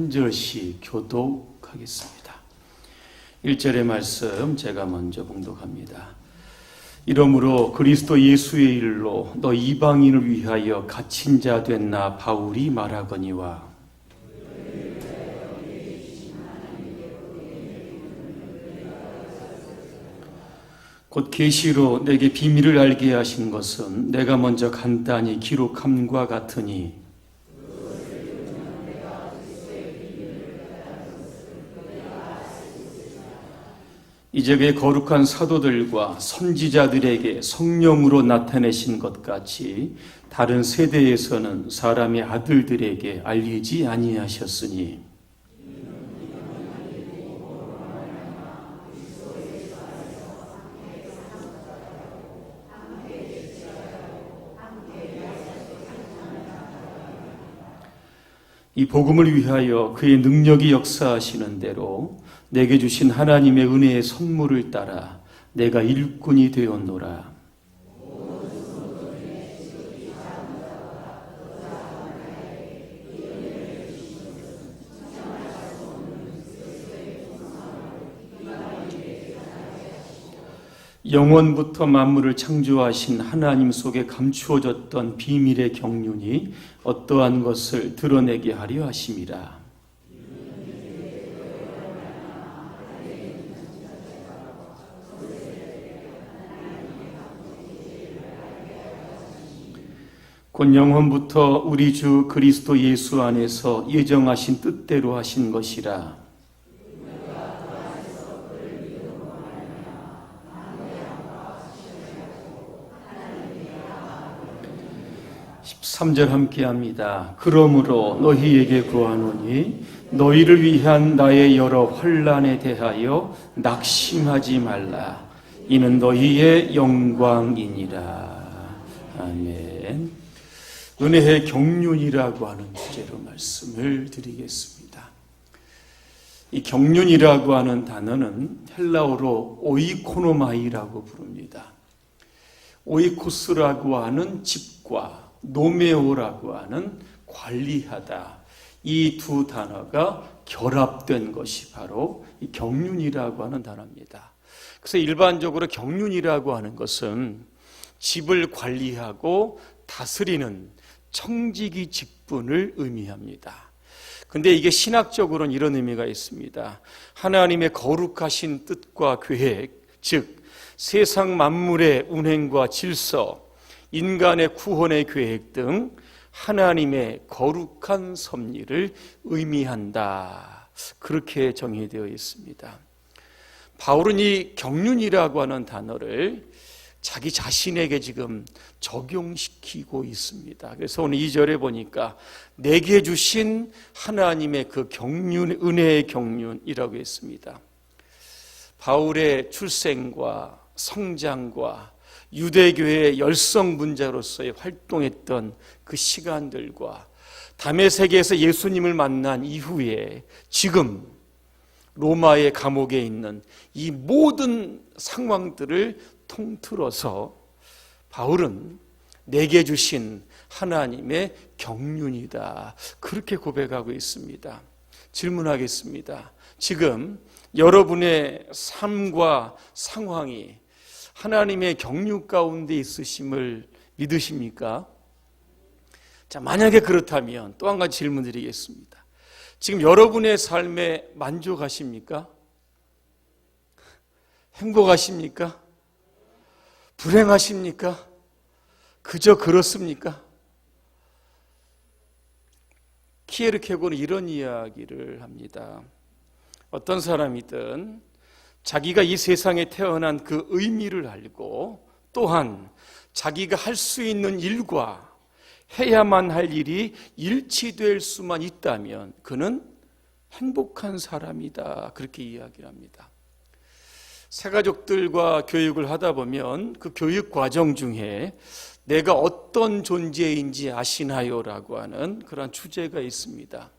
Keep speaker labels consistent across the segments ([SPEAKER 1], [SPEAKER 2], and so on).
[SPEAKER 1] 한 절씩 교독하겠습니다. 1절의 말씀 제가 먼저 봉독합니다. 이러므로 그리스도 예수의 일로 너 이방인을 위하여 갇힌 자 된 나 바울이 말하거니와 곧 계시로 내게 비밀을 알게 하신 것은 내가 먼저 간단히 기록함과 같으니 이적의 거룩한 사도들과 선지자들에게 성령으로 나타내신 것 같이 다른 세대에서는 사람의 아들들에게 알리지 아니하셨으니 이 복음을 위하여 그의 능력이 역사하시는 대로 내게 주신 하나님의 은혜의 선물을 따라 내가 일꾼이 되었노라. 영원부터 만물을 창조하신 하나님 속에 감추어졌던 비밀의 경륜이 어떠한 것을 드러내게 하려 하심이라. 곧 영원부터 우리 주 그리스도 예수 안에서 예정하신 뜻대로 하신 것이라. 13절 함께합니다. 그러므로 너희에게 구하노니 너희를 위한 나의 여러 환난에 대하여 낙심하지 말라. 이는 너희의 영광이니라. 아멘. 은혜의 경륜이라고 하는 주제로 말씀을 드리겠습니다. 이 경륜이라고 하는 단어는 헬라어로 오이코노마이라고 부릅니다. 오이코스라고 하는 집과 노메오라고 하는 관리하다, 이 두 단어가 결합된 것이 바로 이 경륜이라고 하는 단어입니다. 그래서 일반적으로 경륜이라고 하는 것은 집을 관리하고 다스리는 청지기 직분을 의미합니다. 근데 이게 신학적으로는 이런 의미가 있습니다. 하나님의 거룩하신 뜻과 계획, 즉 세상 만물의 운행과 질서, 인간의 구원의 계획 등 하나님의 거룩한 섭리를 의미한다. 그렇게 정의되어 있습니다. 바울은 이 경륜이라고 하는 단어를 자기 자신에게 지금 적용시키고 있습니다. 그래서 오늘 2절에 보니까 내게 주신 하나님의 그 경륜, 은혜의 경륜이라고 했습니다. 바울의 출생과 성장과 유대교회의 열성문자로서의 활동했던 그 시간들과 다메섹에서 예수님을 만난 이후에 지금 로마의 감옥에 있는 이 모든 상황들을 통틀어서 바울은 내게 주신 하나님의 경륜이다. 그렇게 고백하고 있습니다. 질문하겠습니다. 지금 여러분의 삶과 상황이 하나님의 경륜 가운데 있으심을 믿으십니까? 자, 만약에 그렇다면 또 한 가지 질문 드리겠습니다. 지금 여러분의 삶에 만족하십니까? 행복하십니까? 불행하십니까? 그저 그렇습니까? 키에르케고는 이런 이야기를 합니다. 어떤 사람이든 자기가 이 세상에 태어난 그 의미를 알고 또한 자기가 할 수 있는 일과 해야만 할 일이 일치될 수만 있다면 그는 행복한 사람이다. 그렇게 이야기를 합니다. 새가족들과 교육을 하다 보면 그 교육 과정 중에 내가 어떤 존재인지 아시나요? 라고 하는 그런 주제가 있습니다.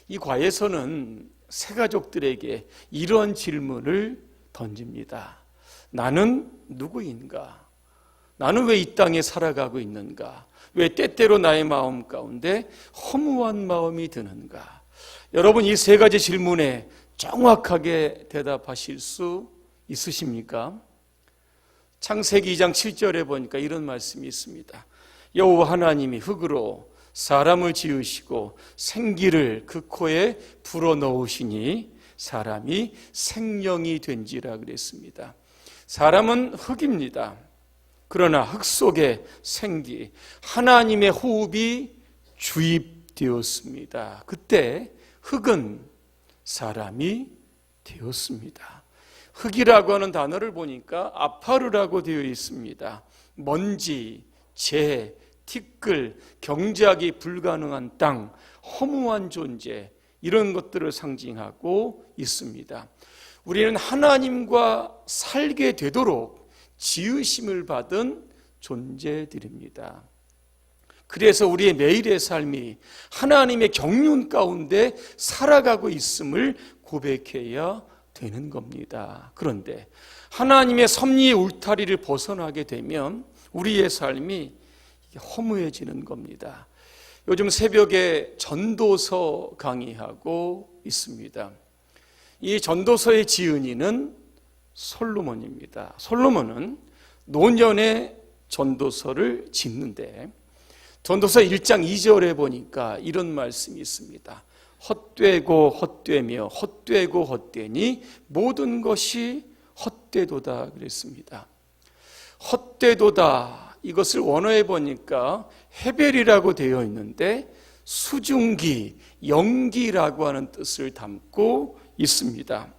[SPEAKER 1] 이 과에서는 새가족들에게 이런 질문을 던집니다. 나는 누구인가? 나는 왜 이 땅에 살아가고 있는가? 왜 때때로 나의 마음 가운데 허무한 마음이 드는가? 여러분, 이 세 가지 질문에 정확하게 대답하실 수 있으십니까? 창세기 2장 7절에 보니까 이런 말씀이 있습니다. 여호와 하나님이 흙으로 사람을 지으시고 생기를 그 코에 불어넣으시니 사람이 생명이 된지라 그랬습니다. 사람은 흙입니다. 그러나 흙 속에 생기, 하나님의 호흡이 주입되었습니다. 그때 흙은 사람이 되었습니다. 흙이라고 하는 단어를 보니까 아파르라고 되어 있습니다. 먼지, 재, 티끌, 경작이 불가능한 땅, 허무한 존재, 이런 것들을 상징하고 있습니다. 우리는 하나님과 살게 되도록 지으심을 받은 존재들입니다. 그래서 우리의 매일의 삶이 하나님의 경륜 가운데 살아가고 있음을 고백해야 되는 겁니다. 그런데 하나님의 섭리의 울타리를 벗어나게 되면 우리의 삶이 허무해지는 겁니다. 요즘 새벽에 전도서 강의하고 있습니다. 이 전도서의 지은이는 솔로몬입니다. 솔로몬은 노년에 전도서를 짓는데 전도서 1장 2절에 보니까 이런 말씀이 있습니다. 헛되고 헛되며 헛되고 헛되니 모든 것이 헛되도다 그랬습니다. 헛되도다, 이것을 원어에 보니까 헤벨이라고 되어 있는데 수증기, 연기라고 하는 뜻을 담고 있습니다.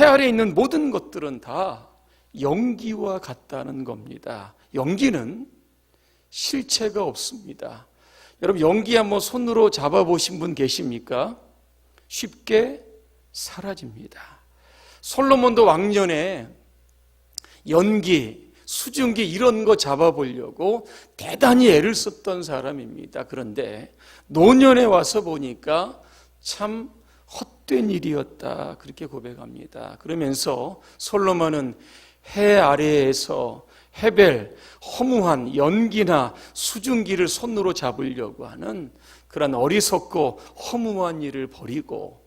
[SPEAKER 1] 해 아래 있는 모든 것들은 다 연기와 같다는 겁니다. 연기는 실체가 없습니다. 여러분, 연기 한번 손으로 잡아보신 분 계십니까? 쉽게 사라집니다. 솔로몬도 왕년에 연기, 수증기 이런 거 잡아보려고 대단히 애를 썼던 사람입니다. 그런데 노년에 와서 보니까 참 헛된 일이었다, 그렇게 고백합니다. 그러면서 솔로몬은 해 아래에서 헤벨, 허무한 연기나 수증기를 손으로 잡으려고 하는 그런 어리석고 허무한 일을 버리고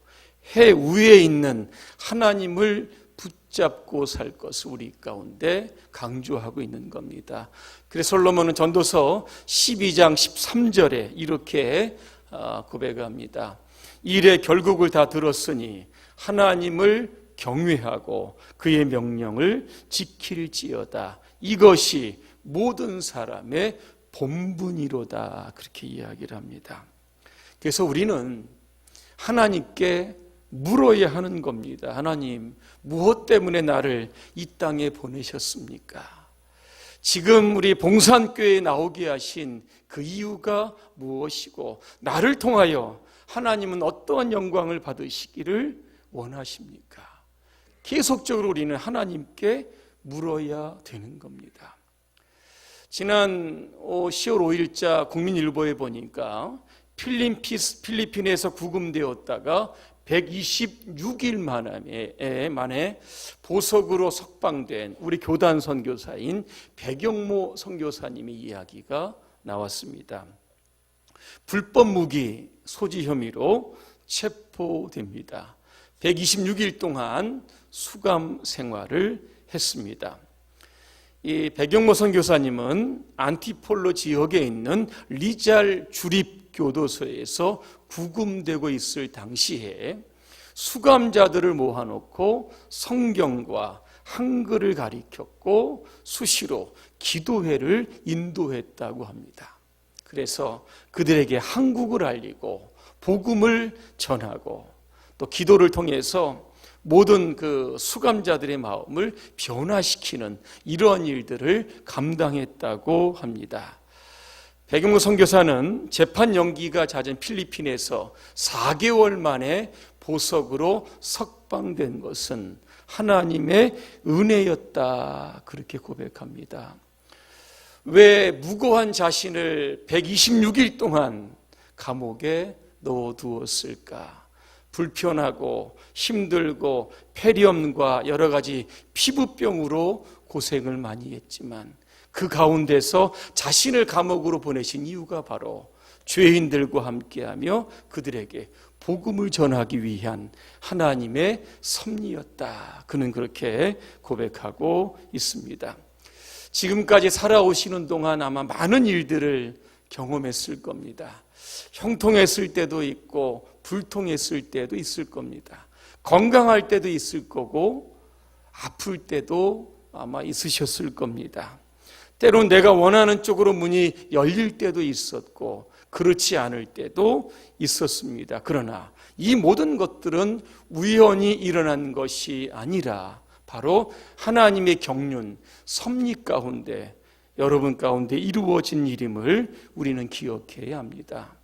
[SPEAKER 1] 해 위에 있는 하나님을 붙잡고 살 것을 우리 가운데 강조하고 있는 겁니다. 그래서 솔로몬은 전도서 12장 13절에 이렇게 고백합니다. 일의 결국을 다 들었으니 하나님을 경외하고 그의 명령을 지킬지어다. 이것이 모든 사람의 본분이로다, 그렇게 이야기를 합니다. 그래서 우리는 하나님께 물어야 하는 겁니다. 하나님, 무엇 때문에 나를 이 땅에 보내셨습니까? 지금 우리 봉산교회에 나오게 하신 그 이유가 무엇이고 나를 통하여 하나님은 어떠한 영광을 받으시기를 원하십니까? 계속적으로 우리는 하나님께 물어야 되는 겁니다. 지난 10월 5일자 국민일보에 보니까 필리핀에서 구금되었다가 126일 만에 보석으로 석방된 우리 교단 선교사인 백영모 선교사님의 이야기가 나왔습니다. 불법 무기 소지 혐의로 체포됩니다. 126일 동안 수감 생활을 했습니다. 이 백영모 선교사님은 안티폴로 지역에 있는 리잘 주립교도소에서 구금되고 있을 당시에 수감자들을 모아놓고 성경과 한글을 가르쳤고 수시로 기도회를 인도했다고 합니다. 그래서 그들에게 한국을 알리고 복음을 전하고 또 기도를 통해서 모든 그 수감자들의 마음을 변화시키는 이러한 일들을 감당했다고 합니다. 백영모 선교사는 재판 연기가 잦은 필리핀에서 4개월 만에 보석으로 석방된 것은 하나님의 은혜였다, 그렇게 고백합니다. 왜 무고한 자신을 126일 동안 감옥에 넣어두었을까? 불편하고 힘들고 폐렴과 여러 가지 피부병으로 고생을 많이 했지만 그 가운데서 자신을 감옥으로 보내신 이유가 바로 죄인들과 함께하며 그들에게 복음을 전하기 위한 하나님의 섭리였다. 그는 그렇게 고백하고 있습니다. 지금까지 살아오시는 동안 아마 많은 일들을 경험했을 겁니다. 형통했을 때도 있고 불통했을 때도 있을 겁니다. 건강할 때도 있을 거고 아플 때도 아마 있으셨을 겁니다. 때론 내가 원하는 쪽으로 문이 열릴 때도 있었고 그렇지 않을 때도 있었습니다. 그러나 이 모든 것들은 우연히 일어난 것이 아니라 바로 하나님의 경륜, 섭리 가운데 여러분 가운데 이루어진 일임을 우리는 기억해야 합니다.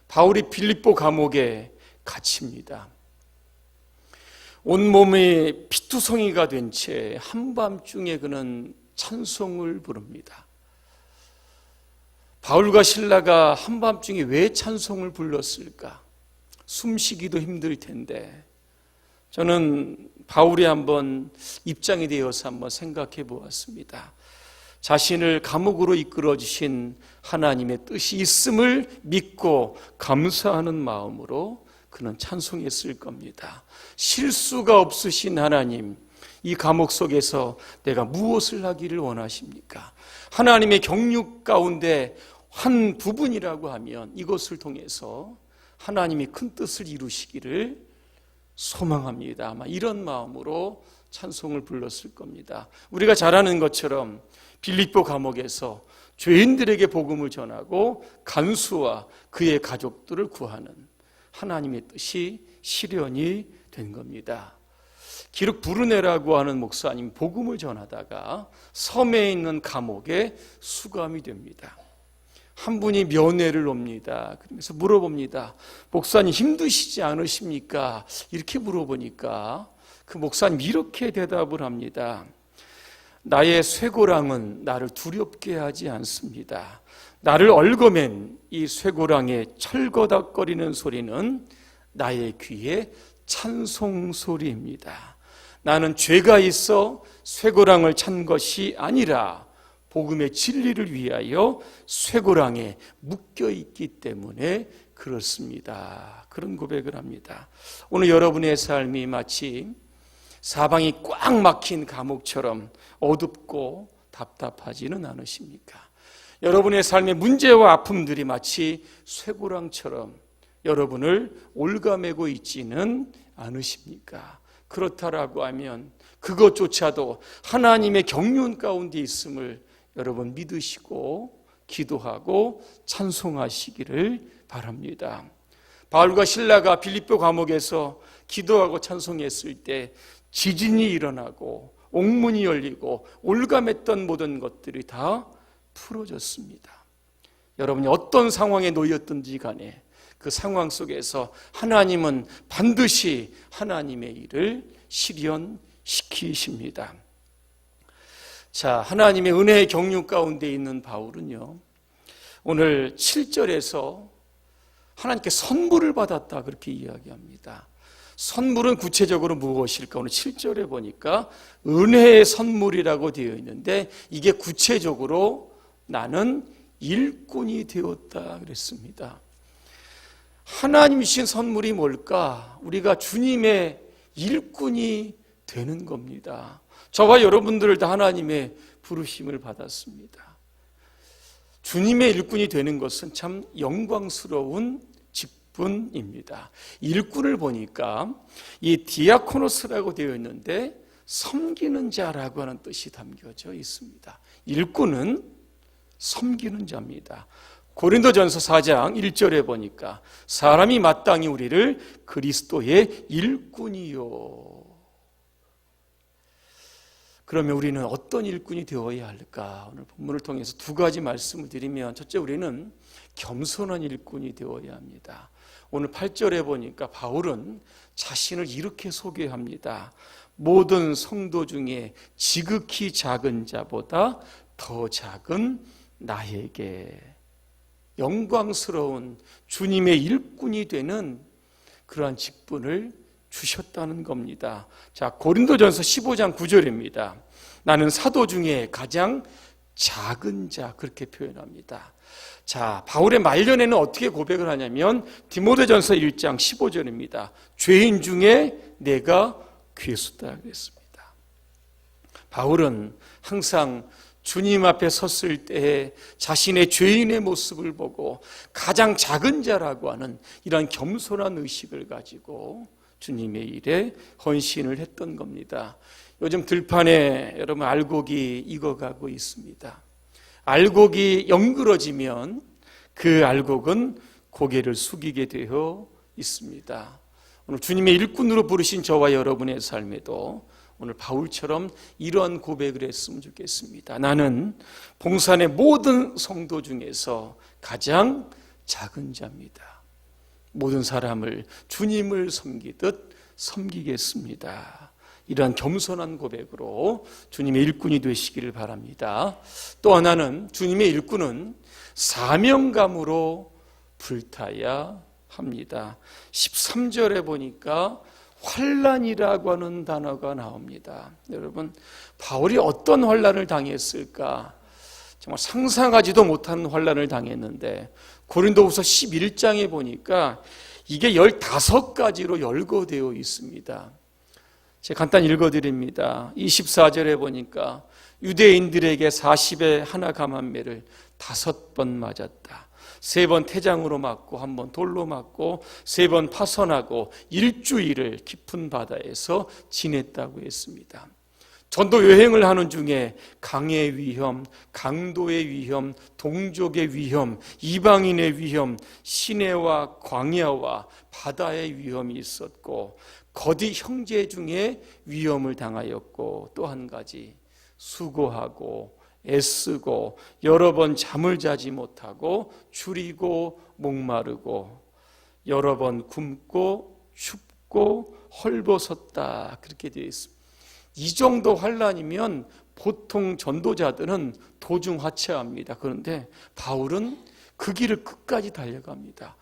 [SPEAKER 1] 바울이 빌립보 감옥에 갇힙니다. 온몸이 피투성이가 된 채 한밤중에 그는 찬송을 부릅니다. 바울과 실라가 한밤중에 왜 찬송을 불렀을까? 숨쉬기도 힘들 텐데 저는 바울이 한번 입장이 되어서 한번 생각해 보았습니다. 자신을 감옥으로 이끌어 주신 하나님의 뜻이 있음을 믿고 감사하는 마음으로 그는 찬송했을 겁니다. 실수가 없으신 하나님, 이 감옥 속에서 내가 무엇을 하기를 원하십니까? 하나님의 경륜 가운데 한 부분이라고 하면 이것을 통해서 하나님이 큰 뜻을 이루시기를 소망합니다. 아마 이런 마음으로 찬송을 불렀을 겁니다. 우리가 잘 아는 것처럼 빌립보 감옥에서 죄인들에게 복음을 전하고 간수와 그의 가족들을 구하는 하나님의 뜻이 실현이 된 겁니다. 기륵 브루네라고 하는 목사님 복음을 전하다가 섬에 있는 감옥에 수감이 됩니다. 한 분이 면회를 옵니다. 그러면서 물어봅니다. 목사님 힘드시지 않으십니까? 이렇게 물어보니까 그 목사님 이렇게 대답을 합니다. 나의 쇠고랑은 나를 두렵게 하지 않습니다. 나를 얽어맨 이 쇠고랑의 철거닥거리는 소리는 나의 귀에 찬송 소리입니다. 나는 죄가 있어 쇠고랑을 찬 것이 아니라 복음의 진리를 위하여 쇠고랑에 묶여 있기 때문에 그렇습니다. 그런 고백을 합니다. 오늘 여러분의 삶이 마치 사방이 꽉 막힌 감옥처럼 어둡고 답답하지는 않으십니까? 여러분의 삶의 문제와 아픔들이 마치 쇠고랑처럼 여러분을 올가매고 있지는 않으십니까? 그렇다라고 하면 그것조차도 하나님의 경륜 가운데 있음을 여러분 믿으시고 기도하고 찬송하시기를 바랍니다. 바울과 실라가 빌립보 감옥에서 기도하고 찬송했을 때 지진이 일어나고 옥문이 열리고 올가맸던 모든 것들이 다 풀어졌습니다. 여러분이 어떤 상황에 놓였든지 간에 그 상황 속에서 하나님은 반드시 하나님의 일을 실현시키십니다. 자, 하나님의 은혜의 경륜 가운데 있는 바울은요, 오늘 7절에서 하나님께 선물을 받았다 그렇게 이야기합니다. 선물은 구체적으로 무엇일까? 오늘 7절에 보니까 은혜의 선물이라고 되어 있는데 이게 구체적으로 나는 일꾼이 되었다 그랬습니다. 하나님이 주신 선물이 뭘까? 우리가 주님의 일꾼이 되는 겁니다. 저와 여러분들을 다 하나님의 부르심을 받았습니다. 주님의 일꾼이 되는 것은 참 영광스러운 직분입니다. 일꾼을 보니까 이 디아코노스라고 되어 있는데 섬기는 자라고 하는 뜻이 담겨져 있습니다. 일꾼은 섬기는 자입니다. 고린도전서 4장 1절에 보니까 사람이 마땅히 우리를 그리스도의 일꾼이요. 그러면 우리는 어떤 일꾼이 되어야 할까? 오늘 본문을 통해서 두 가지 말씀을 드리면, 첫째, 우리는 겸손한 일꾼이 되어야 합니다. 오늘 8절에 보니까 바울은 자신을 이렇게 소개합니다. 모든 성도 중에 지극히 작은 자보다 더 작은 나에게 영광스러운 주님의 일꾼이 되는 그러한 직분을 주셨다는 겁니다. 자, 고린도전서 15장 9절입니다. 나는 사도 중에 가장 작은 자, 그렇게 표현합니다. 자, 바울의 말년에는 어떻게 고백을 하냐면 디모데전서 1장 15절입니다. 죄인 중에 내가 괴수다 그랬습니다. 바울은 항상 주님 앞에 섰을 때 자신의 죄인의 모습을 보고 가장 작은 자라고 하는 이런 겸손한 의식을 가지고 주님의 일에 헌신을 했던 겁니다. 요즘 들판에 여러분 알곡이 익어가고 있습니다. 알곡이 영그러지면 그 알곡은 고개를 숙이게 되어 있습니다. 오늘 주님의 일꾼으로 부르신 저와 여러분의 삶에도 오늘 바울처럼 이러한 고백을 했으면 좋겠습니다. 나는 봉산의 모든 성도 중에서 가장 작은 자입니다. 모든 사람을 주님을 섬기듯 섬기겠습니다. 이러한 겸손한 고백으로 주님의 일꾼이 되시기를 바랍니다. 또 하나는 주님의 일꾼은 사명감으로 불타야 합니다. 13절에 보니까 환난이라고 하는 단어가 나옵니다. 여러분, 바울이 어떤 환난을 당했을까? 정말 상상하지도 못한 환난을 당했는데 고린도후서 11장에 보니까 이게 15가지로 열거되어 있습니다. 제가 간단히 읽어드립니다. 24절에 보니까 유대인들에게 40에 하나 감한매를 5번 맞았다. 3번 태장으로 맞고 1번 돌로 맞고 3번 파선하고 일주일을 깊은 바다에서 지냈다고 했습니다. 전도 여행을 하는 중에 강의 위험, 강도의 위험, 동족의 위험, 이방인의 위험, 시내와 광야와 바다의 위험이 있었고 거디 형제 중에 위험을 당하였고 또 한 가지 수고하고 애쓰고 여러 번 잠을 자지 못하고 줄이고 목마르고 여러 번 굶고 춥고 헐벗었다 그렇게 되어 있습니다. 이 정도 환난이면 보통 전도자들은 도중 하차합니다. 그런데 바울은 그 길을 끝까지 달려갑니다.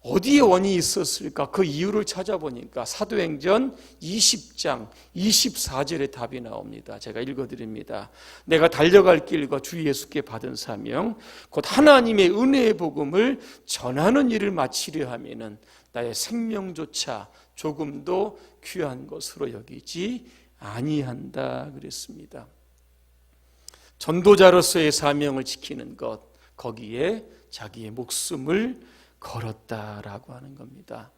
[SPEAKER 1] 어디에 원인이 있었을까? 그 이유를 찾아보니까 사도행전 20장 24절에 답이 나옵니다. 제가 읽어드립니다. 내가 달려갈 길과 주 예수께 받은 사명 곧 하나님의 은혜의 복음을 전하는 일을 마치려 하면은 나의 생명조차 조금도 귀한 것으로 여기지 아니한다 그랬습니다. 전도자로서의 사명을 지키는 것, 거기에 자기의 목숨을 걸었다라고 하는 겁니다.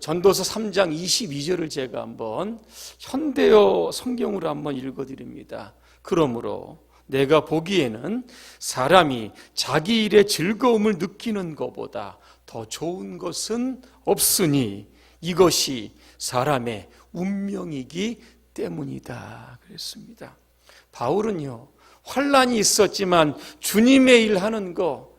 [SPEAKER 1] 전도서 3장 22절을 제가 한번 현대어 성경으로 한번 읽어드립니다. 그러므로 내가 보기에는 사람이 자기 일의 즐거움을 느끼는 것보다 더 좋은 것은 없으니 이것이 사람의 운명이기 때문이다 그랬습니다. 바울은요, 환난이 있었지만 주님의 일 하는 거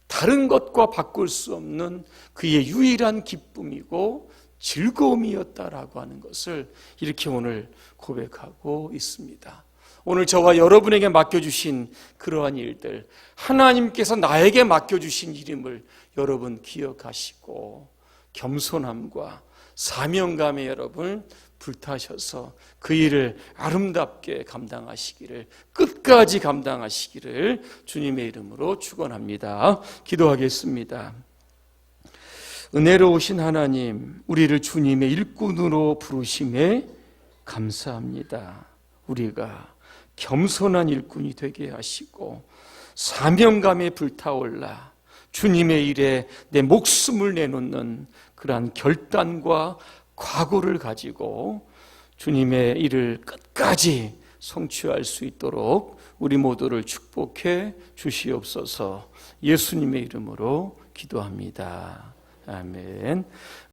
[SPEAKER 1] 다른 것과 바꿀 수 없는 그의 유일한 기쁨이고 즐거움이었다라고 하는 것을 이렇게 오늘 고백하고 있습니다. 오늘 저와 여러분에게 맡겨주신 그러한 일들, 하나님께서 나에게 맡겨주신 일임을 여러분 기억하시고 겸손함과 사명감에 여러분 불타셔서 그 일을 아름답게 감당하시기를, 끝까지 감당하시기를 주님의 이름으로 축원합니다. 기도하겠습니다. 은혜로우신 하나님, 우리를 주님의 일꾼으로 부르심에 감사합니다. 우리가 겸손한 일꾼이 되게 하시고 사명감에 불타올라 주님의 일에 내 목숨을 내놓는 그러한 결단과 각오를 가지고 주님의 일을 끝까지 성취할 수 있도록 우리 모두를 축복해 주시옵소서. 예수님의 이름으로 기도합니다. 아멘.